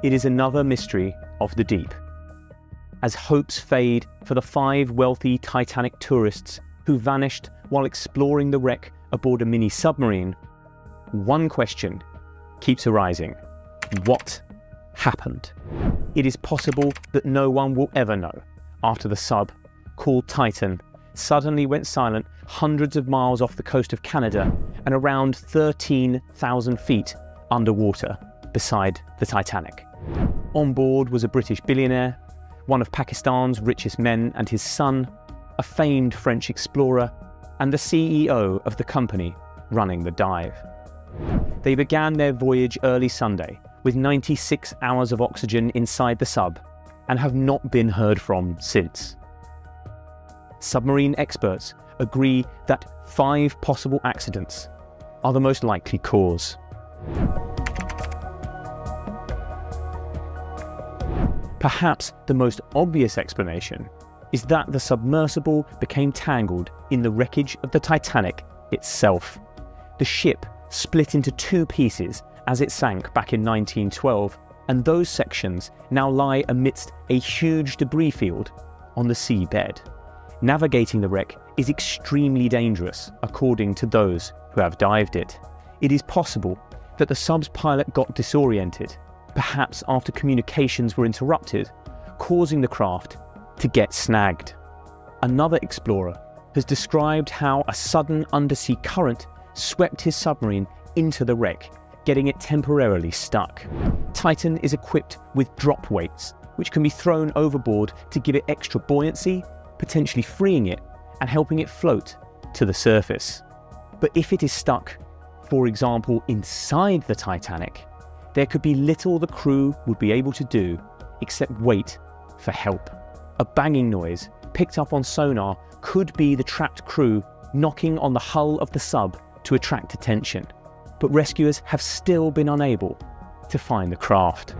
it is another mystery of the deep. As hopes fade for the 5 wealthy Titanic tourists who vanished while exploring the wreck aboard a mini submarine, one question keeps arising. What happened? It is possible that no one will ever know after the sub, called Titan, suddenly went silent hundreds of miles off the coast of Canada and around 13,000 feet underwater beside the Titanic. On board was a British billionaire, one of Pakistan's richest men and his son, a famed French explorer, and the CEO of the company running the dive. They began their voyage early Sunday with 96 hours of oxygen inside the sub and have not been heard from since. Submarine experts agree that 5 possible accidents are the most likely cause. Perhaps the most obvious explanation is that the submersible became tangled in the wreckage of the Titanic itself. The ship split into 2 pieces as it sank back in 1912, and those sections now lie amidst a huge debris field on the seabed. Navigating the wreck is extremely dangerous, according to those who have dived it. It is possible that the sub's pilot got disoriented, perhaps after communications were interrupted, causing the craft to get snagged. Another explorer has described how a sudden undersea current swept his submarine into the wreck, getting it temporarily stuck. Titan is equipped with drop weights, which can be thrown overboard to give it extra buoyancy, potentially freeing it and helping it float to the surface. But if it is stuck, for example, inside the Titanic, there could be little the crew would be able to do except wait for help. A banging noise picked up on sonar could be the trapped crew knocking on the hull of the sub to attract attention, but rescuers have still been unable to find the craft.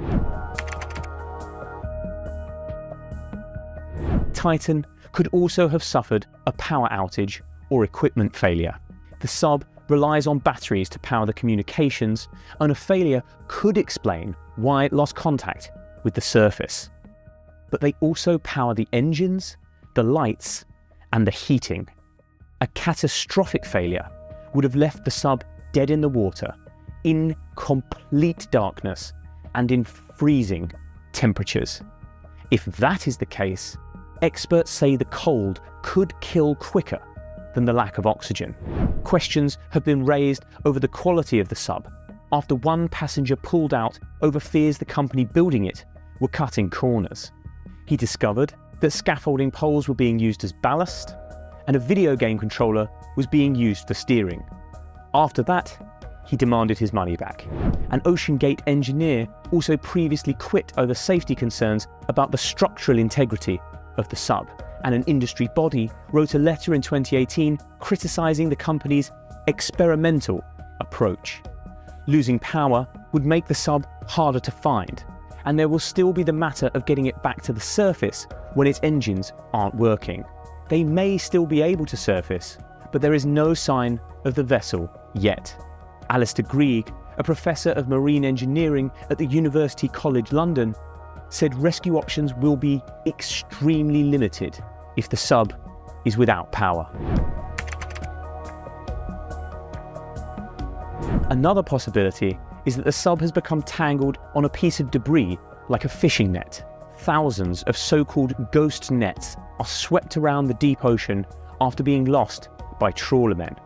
Titan could also have suffered a power outage or equipment failure. The sub relies on batteries to power the communications, and a failure could explain why it lost contact with the surface. But they also power the engines, the lights, and the heating. A catastrophic failure would have left the sub dead in the water, in complete darkness, and in freezing temperatures. If that is the case, experts say the cold could kill quicker than the lack of oxygen. Questions have been raised over the quality of the sub after one passenger pulled out over fears the company building it were cutting corners. He discovered that scaffolding poles were being used as ballast and a video game controller was being used for steering. After that, he demanded his money back. An OceanGate engineer also previously quit over safety concerns about the structural integrity of the sub, and an industry body wrote a letter in 2018 criticising the company's experimental approach. Losing power would make the sub harder to find, and there will still be the matter of getting it back to the surface when its engines aren't working. They may still be able to surface, but there is no sign of the vessel yet. Alistair Grieg, a professor of marine engineering at the University College London, said rescue options will be extremely limited if the sub is without power. Another possibility is that the sub has become tangled on a piece of debris like a fishing net. Thousands of so-called ghost nets are swept around the deep ocean after being lost by trawlermen.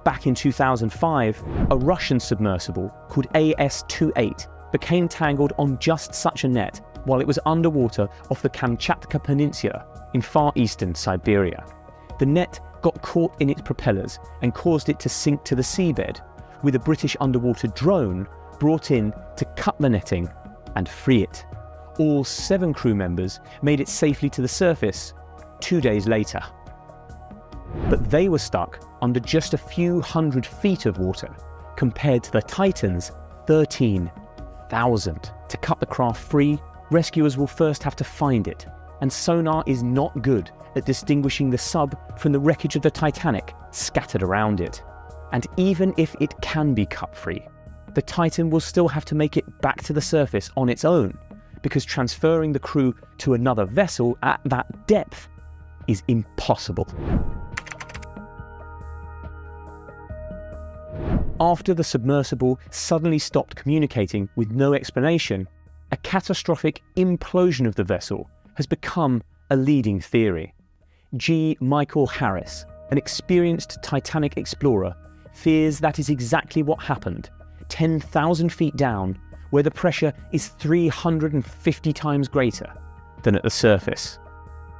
Back in 2005, a Russian submersible called AS-28 became tangled on just such a net while it was underwater off the Kamchatka Peninsula in far eastern Siberia. The net got caught in its propellers and caused it to sink to the seabed, with a British underwater drone brought in to cut the netting and free it. All 7 crew members made it safely to the surface 2 days later. But they were stuck under just a few hundred feet of water, compared to the Titan's 13,000. To cut the craft free, rescuers will first have to find it, and sonar is not good at distinguishing the sub from the wreckage of the Titanic scattered around it. And even if it can be cut free, the Titan will still have to make it back to the surface on its own, because transferring the crew to another vessel at that depth is impossible. After the submersible suddenly stopped communicating with no explanation, a catastrophic implosion of the vessel has become a leading theory. G. Michael Harris, an experienced Titanic explorer, fears that is exactly what happened, 10,000 feet down, where the pressure is 350 times greater than at the surface.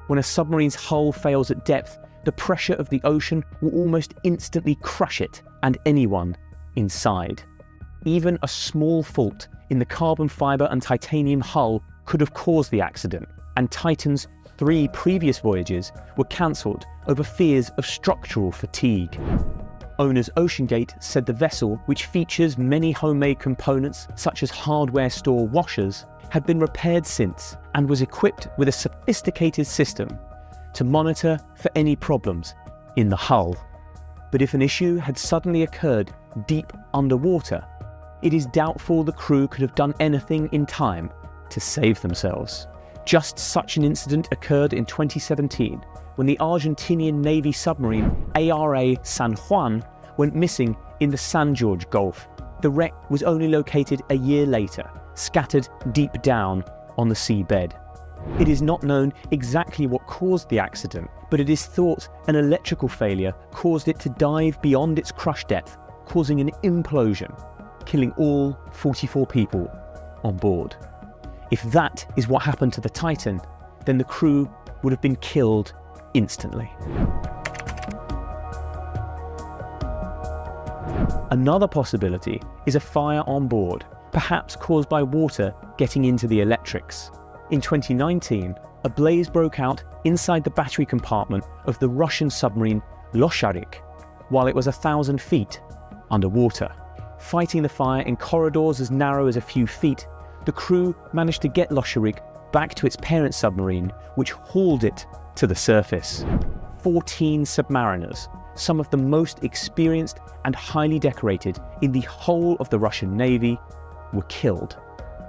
When a submarine's hull fails at depth, the pressure of the ocean will almost instantly crush it and anyone inside. Even a small fault in the carbon fibre and titanium hull could have caused the accident, and Titan's 3 previous voyages were cancelled over fears of structural fatigue. Owners OceanGate said the vessel, which features many homemade components such as hardware store washers, had been repaired since and was equipped with a sophisticated system to monitor for any problems in the hull. But if an issue had suddenly occurred deep underwater, it is doubtful the crew could have done anything in time to save themselves. Just such an incident occurred in 2017 when the Argentinian Navy submarine ARA San Juan went missing in the San Jorge Gulf. The wreck was only located a year later, scattered deep down on the seabed. It is not known exactly what caused the accident, but it is thought an electrical failure caused it to dive beyond its crush depth, causing an implosion, killing all 44 people on board. If that is what happened to the Titan, then the crew would have been killed instantly. Another possibility is a fire on board, perhaps caused by water getting into the electrics. In 2019, a blaze broke out inside the battery compartment of the Russian submarine Losharik while it was 1,000 feet underwater. Fighting the fire in corridors as narrow as a few feet, the crew managed to get Losharik back to its parent submarine, which hauled it to the surface. 14 submariners, some of the most experienced and highly decorated in the whole of the Russian Navy, were killed.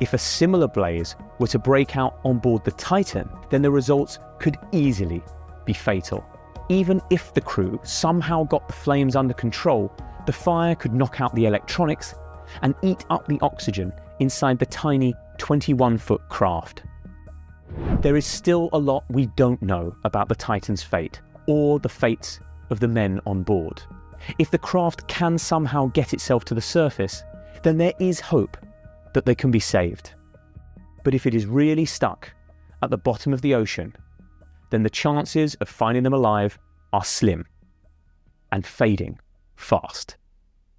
If a similar blaze were to break out on board the Titan, then the results could easily be fatal. Even if the crew somehow got the flames under control, the fire could knock out the electronics and eat up the oxygen inside the tiny 21-foot craft. There is still a lot we don't know about the Titan's fate, or the fates of the men on board. If the craft can somehow get itself to the surface, then there is hope that they can be saved. But if it is really stuck at the bottom of the ocean, then the chances of finding them alive are slim and fading fast.